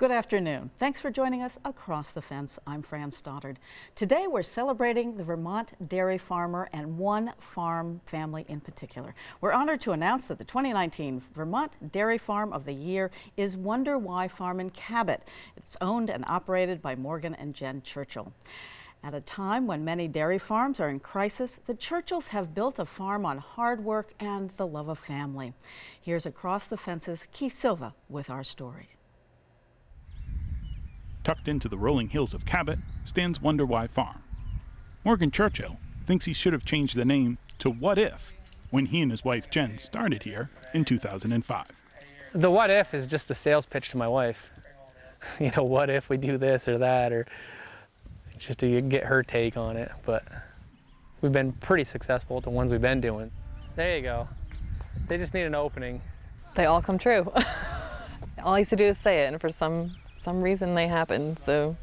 Good afternoon. Thanks for joining us across the fence. I'm Fran Stoddard. Today we're celebrating the Vermont dairy farmer and one farm family in particular. We're honored to announce that the 2019 Vermont Dairy Farm of the Year is Wonder Why Farm in Cabot. It's owned and operated by Morgan and Jen Churchill. At a time when many dairy farms are in crisis, the Churchills have built a farm on hard work and the love of family. Here's Across the Fence's Keith Silva with our story. Tucked into the rolling hills of Cabot stands Wonder Why Farm. Morgan Churchill thinks he should have changed the name to What If when he and his wife Jen started here in 2005. The what if is just a sales pitch to my wife. You know, what if we do this or that, or just to get her take on it. But we've been pretty successful at the ones we've been doing. There you go. They just need an opening. They all come true. All I used to do is say it, and for some reason they happen. So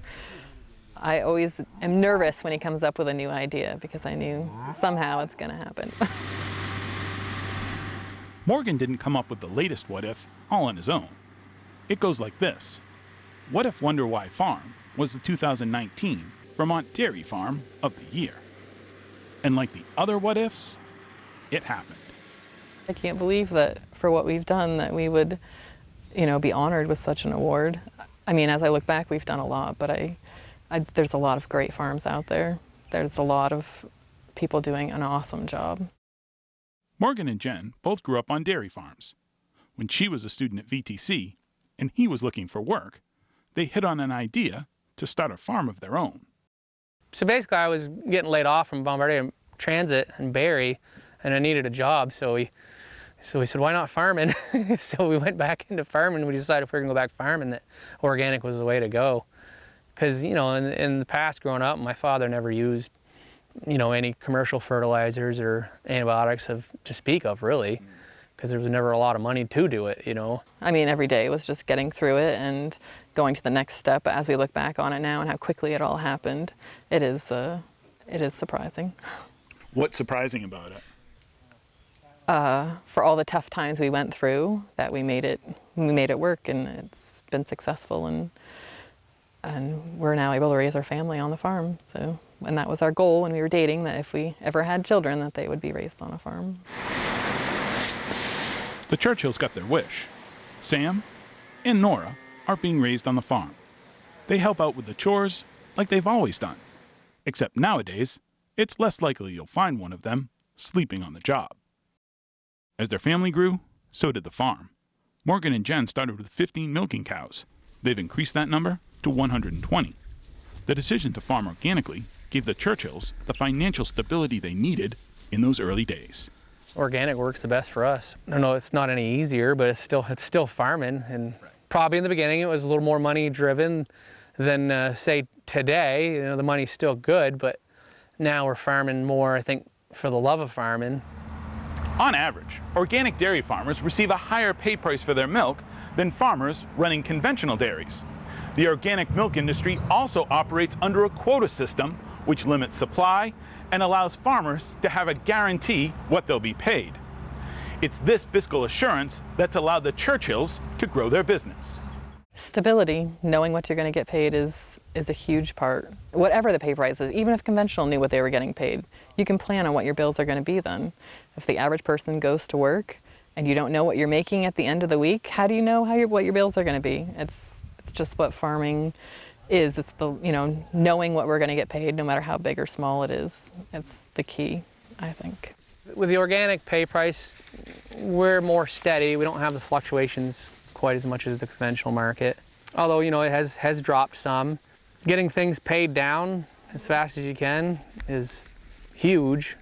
I always am nervous when he comes up with a new idea because I knew somehow it's going to happen. Morgan didn't come up with the latest what if all on his own. It goes like this. What if Wonder Why Farm was the 2019 Vermont Dairy Farm of the Year? And like the other what ifs, it happened. I can't believe that for what we've done that we would, you know, be honored with such an award. I mean, as I look back, we've done a lot, but there's a lot of great farms out there. There's a lot of people doing an awesome job. Morgan and Jen both grew up on dairy farms. When she was a student at VTC and he was looking for work, they hit on an idea to start a farm of their own. So basically I was getting laid off from Bombardier Transit and Barrie, and I needed a job, so we said, why not farming? So we went back into farming. We decided if we were going to go back farming that organic was the way to go. Because, you know, in the past growing up, my father never used, you know, any commercial fertilizers or antibiotics to speak of, really, because there was never a lot of money to do it, you know. I mean, every day was just getting through it and going to the next step. But as we look back on it now and how quickly it all happened, it is surprising. What's surprising about it? For all the tough times we went through, that we made it work, and it's been successful, and we're now able to raise our family on the farm. So, and that was our goal when we were dating, that if we ever had children, that they would be raised on a farm. The Churchills got their wish. Sam and Nora are being raised on the farm. They help out with the chores like they've always done. Except nowadays, it's less likely you'll find one of them sleeping on the job. As their family grew, so did the farm. Morgan and Jen started with 15 milking cows. They've increased that number to 120. The decision to farm organically gave the Churchills the financial stability they needed in those early days. Organic works the best for us. I know it's not any easier, but it's still farming, and probably in the beginning it was a little more money driven than say today. You know, the money's still good, but now we're farming more, I think, for the love of farming. On average, organic dairy farmers receive a higher pay price for their milk than farmers running conventional dairies. The organic milk industry also operates under a quota system, which limits supply and allows farmers to have a guarantee what they'll be paid. It's this fiscal assurance that's allowed the Churchills to grow their business. Stability, knowing what you're going to get paid is a huge part. Whatever the pay price is, even if conventional knew what they were getting paid, you can plan on what your bills are going to be then. If the average person goes to work and you don't know what you're making at the end of the week, how do you know what your bills are going to be? It's just what farming is. It's the, you know, knowing what we're going to get paid no matter how big or small it is. It's the key, I think. With the organic pay price, we're more steady. We don't have the fluctuations quite as much as the conventional market. Although, you know, it has dropped some. Getting things paid down as fast as you can is huge,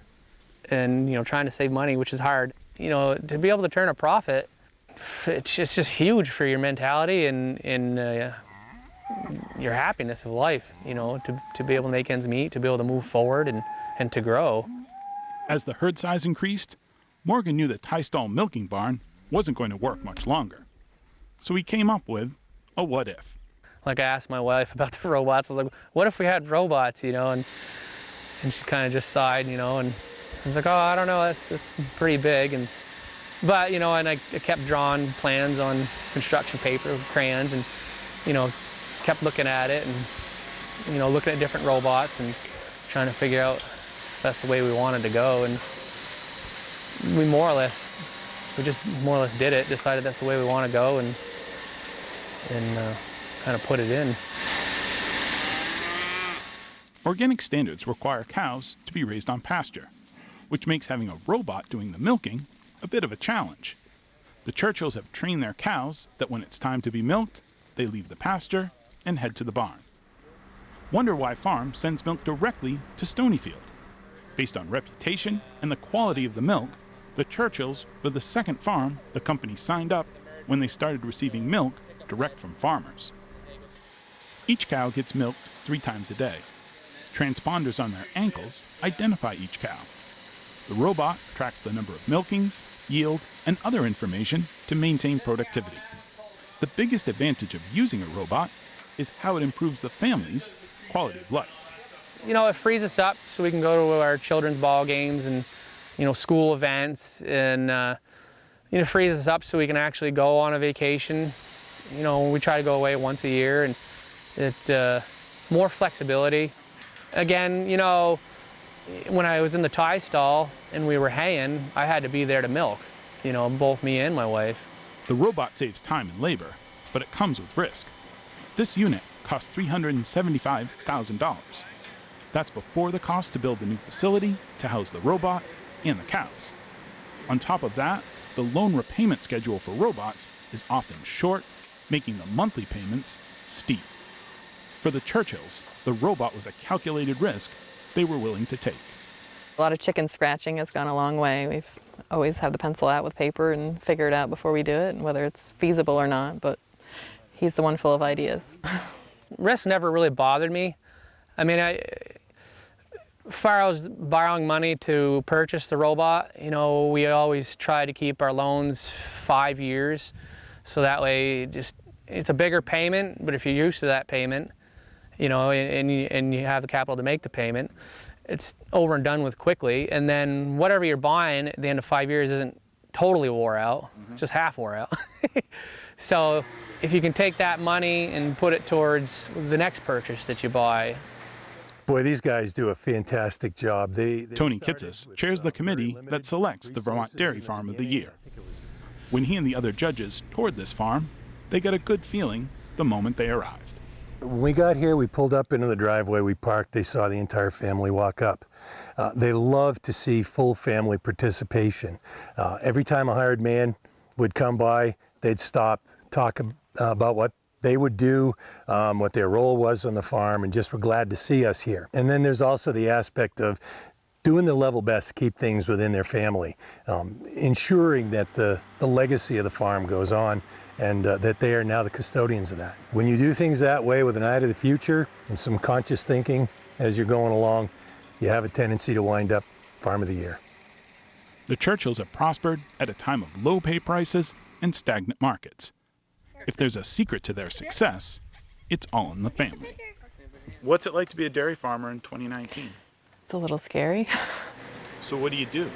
and, you know, trying to save money, which is hard. You know, to be able to turn a profit, it's just huge for your mentality and your happiness of life, you know, to be able to make ends meet, to be able to move forward and to grow. As the herd size increased, Morgan knew the tie stall milking barn wasn't going to work much longer. So he came up with a what if. Like, I asked my wife about the robots. I was like, what if we had robots, you know? And she kind of just sighed, you know, and I was like, oh, I don't know, that's pretty big. But, you know, and I kept drawing plans on construction paper with crayons, and kept looking at it and, looking at different robots and trying to figure out if that's the way we wanted to go. And we just more or less did it, decided that's the way we want to go, and kind of put it in. Organic standards require cows to be raised on pasture, which makes having a robot doing the milking a bit of a challenge. The Churchills have trained their cows that when it's time to be milked, they leave the pasture and head to the barn. Wonder Why Farm sends milk directly to Stonyfield. Based on reputation and the quality of the milk, the Churchills were the second farm the company signed up when they started receiving milk direct from farmers. Each cow gets milked 3 times a day. Transponders on their ankles identify each cow. The robot tracks the number of milkings, yield, and other information to maintain productivity. The biggest advantage of using a robot is how it improves the family's quality of life. It frees us up so we can go to our children's ball games and, school events, and, it frees us up so we can actually go on a vacation. We try to go away once a year, and it's more flexibility. Again, when I was in the tie stall and we were haying, I had to be there to milk, both me and my wife. The robot saves time and labor, but it comes with risk. This unit costs $375,000. That's before the cost to build the new facility to house the robot and the cows. On top of that, the loan repayment schedule for robots is often short, making the monthly payments steep. For the Churchills, the robot was a calculated risk they were willing to take. A lot of chicken scratching has gone a long way. We've always had the pencil out with paper and figure it out before we do it, and whether it's feasible or not, but he's the one full of ideas. Risk never really bothered me. I mean, as far as borrowing money to purchase the robot, we always try to keep our loans 5 years, so that way it's a bigger payment, but if you're used to that payment, and you have the capital to make the payment, it's over and done with quickly. And then whatever you're buying at the end of 5 years isn't totally wore out, just half wore out. So if you can take that money and put it towards the next purchase that you buy. Boy, these guys do a fantastic job. Tony Kitsis chairs the committee that selects the Vermont Dairy Farm of the Year. When he and the other judges toured this farm, they got a good feeling the moment they arrived. When we got here, we pulled up into the driveway, we parked, they saw the entire family walk up. They love to see full family participation. Every time a hired man would come by, they'd stop, talk about what they would do, what their role was on the farm, and just were glad to see us here. And then there's also the aspect of doing their level best to keep things within their family, ensuring that the legacy of the farm goes on, and that they are now the custodians of that. When you do things that way with an eye to the future and some conscious thinking as you're going along, you have a tendency to wind up Farm of the Year. The Churchills have prospered at a time of low pay prices and stagnant markets. If there's a secret to their success, it's all in the family. What's it like to be a dairy farmer in 2019? It's a little scary. So what do you do?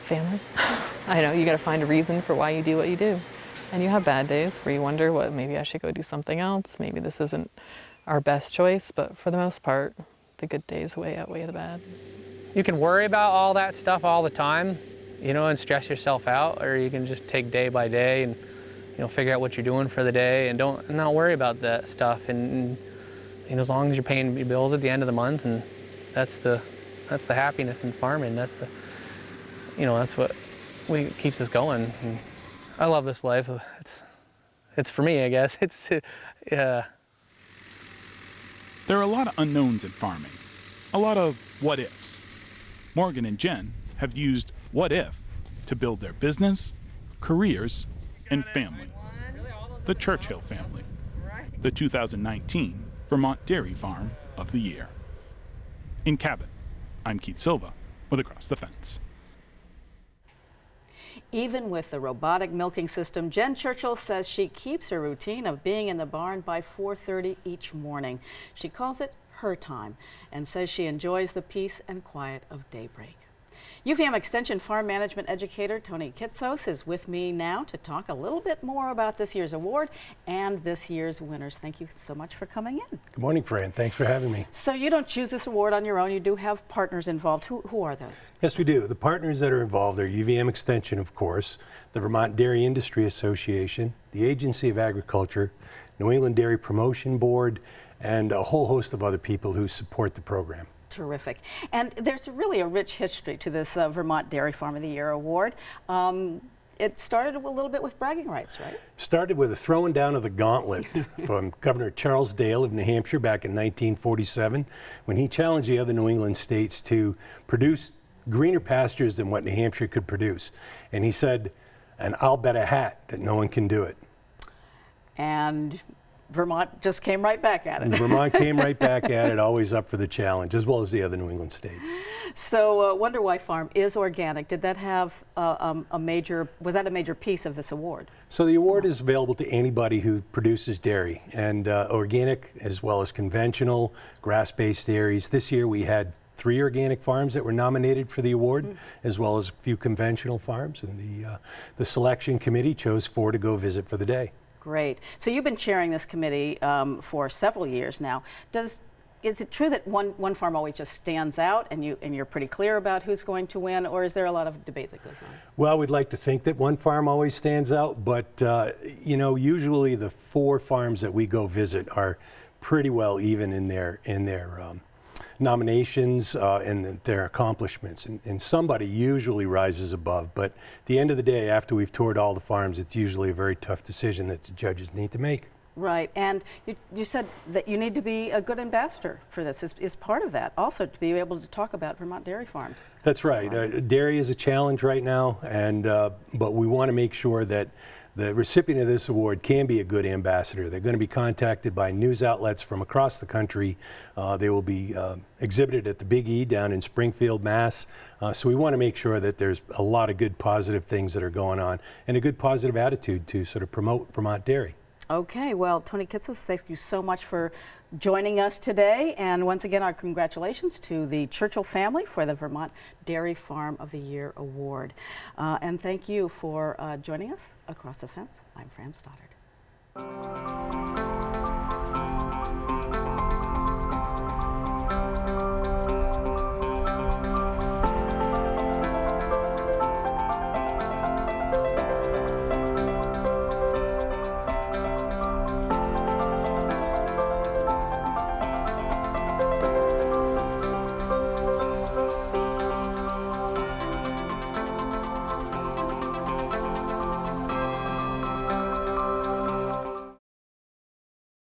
Family. I know, you got to find a reason for why you do what you do. And you have bad days where you wonder, maybe I should go do something else. Maybe this isn't our best choice, but for the most part, the good days outweigh the bad. You can worry about all that stuff all the time, and stress yourself out, or you can just take day by day and, figure out what you're doing for the day and not worry about that stuff. And as long as you're paying your bills at the end of the month, and that's the happiness in farming. That's that's what keeps us going. And I love this life. It's for me, I guess. Yeah. There are a lot of unknowns in farming, a lot of what ifs. Morgan and Jen have used what if to build their business, careers, and family. The Churchill family, the 2019 Vermont Dairy Farm of the Year. In Cabot, I'm Keith Silva with Across the Fence. Even with the robotic milking system, Jen Churchill says she keeps her routine of being in the barn by 4:30 each morning. She calls it her time and says she enjoys the peace and quiet of daybreak. UVM Extension Farm Management Educator Tony Kitsos is with me now to talk a little bit more about this year's award and this year's winners. Thank you so much for coming in. Good morning, Fran. Thanks for having me. So you don't choose this award on your own. You do have partners involved. Who are those? Yes, we do. The partners that are involved are UVM Extension, of course, the Vermont Dairy Industry Association, the Agency of Agriculture, New England Dairy Promotion Board, and a whole host of other people who support the program. Terrific. And there's really a rich history to this Vermont Dairy Farm of the Year award. It started a little bit with bragging rights, right? Started with a throwing down of the gauntlet from Governor Charles Dale of New Hampshire back in 1947 when he challenged the other New England states to produce greener pastures than what New Hampshire could produce. And he said, and I'll bet a hat that no one can do it. And Vermont just came right back at it. And Vermont came right back at it, always up for the challenge, as well as the other New England states. So Wonder Why Farm is organic. Did that have was that a major piece of this award? So the award is available to anybody who produces dairy, and organic as well as conventional, grass-based dairies. This year we had 3 organic farms that were nominated for the award, as well as a few conventional farms, and the selection committee chose 4 to go visit for the day. Great. So you've been chairing this committee for several years now. Is it true that one farm always just stands out and you're pretty clear about who's going to win, or is there a lot of debate that goes on? Well, we'd like to think that one farm always stands out, but you know, usually the 4 farms that we go visit are pretty well even in their nominations and their accomplishments, and somebody usually rises above. But at the end of the day, after we've toured all the farms, it's usually a very tough decision that the judges need to make. Right, and you said that you need to be a good ambassador for this. Is part of that also to be able to talk about Vermont dairy farms? That's right. Dairy is a challenge right now, and but we want to make sure that the recipient of this award can be a good ambassador. They're going to be contacted by news outlets from across the country. They will be exhibited at the Big E down in Springfield, Mass. So we want to make sure that there's a lot of good positive things that are going on and a good positive attitude to sort of promote Vermont dairy. Okay, well, Tony Kitsos, thank you so much for joining us today. And once again, our congratulations to the Churchill family for the Vermont Dairy Farm of the Year Award. And thank you for joining us across the fence. I'm Fran Stoddard.